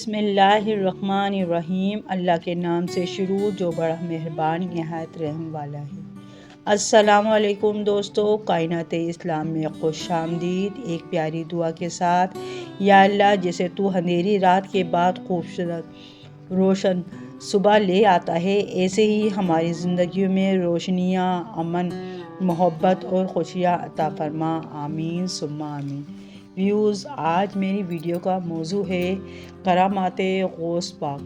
بسم اللہ الرحمن الرحیم۔ اللہ کے نام سے شروع جو بڑا مہربان نہایت رحم والا ہے۔ السلام علیکم دوستو، کائنات اسلام میں خوش آمدید۔ ایک پیاری دعا کے ساتھ، یا اللہ جیسے تو اندھیری رات کے بعد خوبصورت روشن صبح لے آتا ہے، ایسے ہی ہماری زندگیوں میں روشنیاں، امن، محبت اور خوشیاں عطا فرما، آمین ثم آمین۔ ویوز، آج میری ویڈیو کا موضوع ہے کرامات غوث پاک۔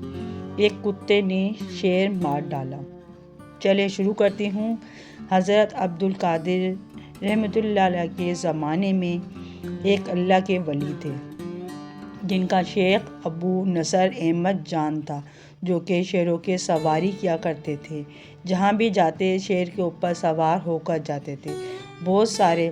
ایک کتے نے شیر مار ڈالا۔ چلے شروع کرتی ہوں۔ حضرت عبدالقادر رحمۃ اللہ علیہ کے زمانے میں ایک اللہ کے ولی تھے جن کا شیخ ابو نصر احمد جان تھا، جو کہ شیروں کے سواری کیا کرتے تھے۔ جہاں بھی جاتے شیر کے اوپر سوار ہو کر جاتے تھے۔ بہت سارے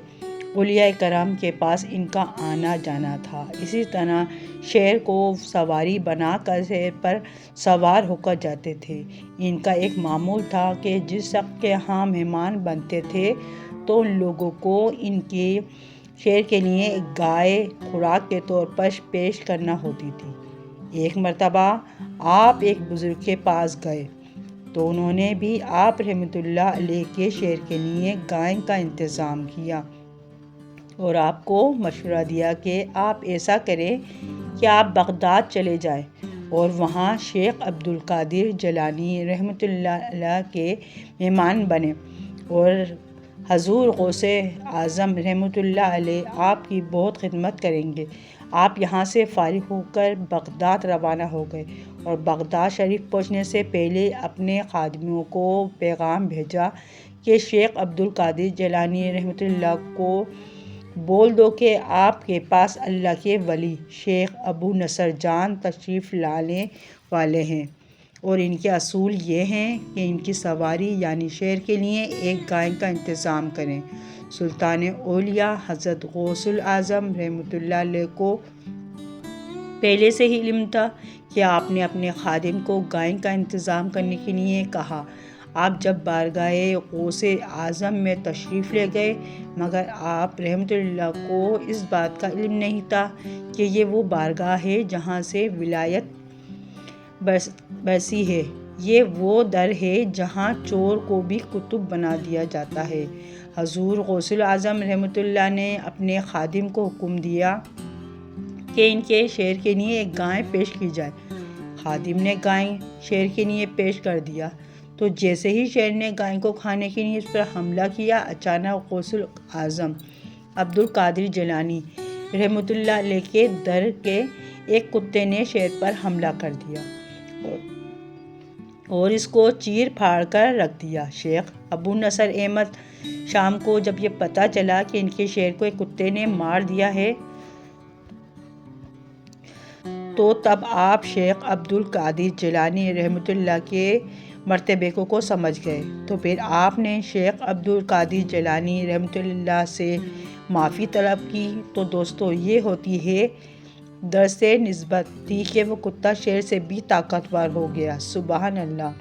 اولیاء کرام کے پاس ان کا آنا جانا تھا۔ اسی طرح شیر کو سواری بنا کر شیر پر سوار ہو کر جاتے تھے۔ ان کا ایک معمول تھا کہ جس شخص کے ہاں مہمان بنتے تھے تو ان لوگوں کو ان کے شیر کے لیے ایک گائے خوراک کے طور پر پیش کرنا ہوتی تھی۔ ایک مرتبہ آپ ایک بزرگ کے پاس گئے تو انہوں نے بھی آپ رحمۃ اللہ علیہ کے شیر کے لیے گائے کا انتظام کیا اور آپ کو مشورہ دیا کہ آپ ایسا کریں کہ آپ بغداد چلے جائیں اور وہاں شیخ عبدالقادر جیلانی رحمۃ اللہ علیہ کے مہمان بنیں، اور حضور غوث اعظم رحمۃ اللہ علیہ آپ کی بہت خدمت کریں گے۔ آپ یہاں سے فارغ ہو کر بغداد روانہ ہو گئے اور بغداد شریف پہنچنے سے پہلے اپنے خادموں کو پیغام بھیجا کہ شیخ عبدالقادر جیلانی رحمۃ اللہ کو بول دو کہ آپ کے پاس اللہ کے ولی شیخ ابو نصر جان تشریف لانے والے ہیں، اور ان کے اصول یہ ہیں کہ ان کی سواری یعنی شیر کے لیے ایک گائے کا انتظام کریں۔ سلطان اولیاء حضرت غوث اعظم رحمۃ اللہ علیہ کو پہلے سے ہی علم تھا کہ آپ نے اپنے خادم کو گائے کا انتظام کرنے کے لیے کہا۔ آپ جب بارگاہ غوث اعظم میں تشریف لے گئے، مگر آپ رحمۃ اللہ کو اس بات کا علم نہیں تھا کہ یہ وہ بارگاہ ہے جہاں سے ولایت برسی ہے، یہ وہ در ہے جہاں چور کو بھی قطب بنا دیا جاتا ہے۔ حضور غوث اعظم رحمۃ اللہ نے اپنے خادم کو حکم دیا کہ ان کے شیر کے لیے ایک گائے پیش کی جائے۔ خادم نے گائے شیر کے لیے پیش کر دیا تو جیسے ہی شیر نے گائے کو کھانے کے لیے اس پر حملہ کیا، اچانک غوث اعظم عبدالقادر جیلانی رحمۃ اللہ علیہ کے در کے ایک کتے نے شیر پر حملہ کر دیا اور اس کو چیر پھاڑ کر رکھ دیا۔ شیخ ابو نصر احمد شام کو جب یہ پتہ چلا کہ ان کے شیر کو ایک کتے نے مار دیا ہے تو تب آپ شیخ عبدالقادر جیلانی رحمۃ اللہ کے مرتبے کو سمجھ گئے، تو پھر آپ نے شیخ عبدالقادر جیلانی رحمۃ اللہ سے معافی طلب کی۔ تو دوستو، یہ ہوتی ہے درس نسبت تھی کہ وہ کتا شیر سے بھی طاقتور ہو گیا۔ سبحان اللہ۔